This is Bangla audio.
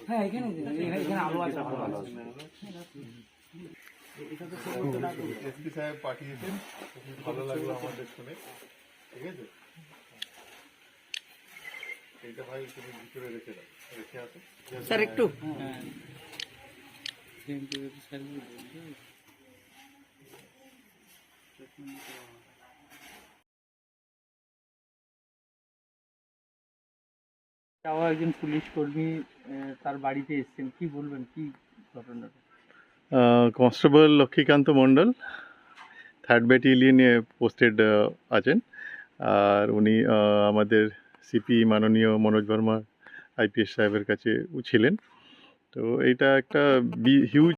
হ্যাঁ এখানে আলো আছে, ভালো আছে। এসপি সাহেব পাঠিয়েছেন, খুব ভালো লাগলো আমাদের শুনে। ঠিক আছে, এইটা ভাই তুমি ভিতরে রেখে দাও, রেখে আসো স্যার একটু একজন পুলিশ কর্মী তার বাড়িতে এসেছেন, কি বলবেন, কি ঘটনাটা? কনস্টেবল লক্ষ্মীকান্ত মণ্ডল 3rd ব্যাটালিয়নে পোস্টেড আছেন। আর উনি আমাদের সিপি মাননীয় মনোজ বর্মা আইপিএস সাহেবের কাছে ছিলেন। তো এইটা একটা হিউজ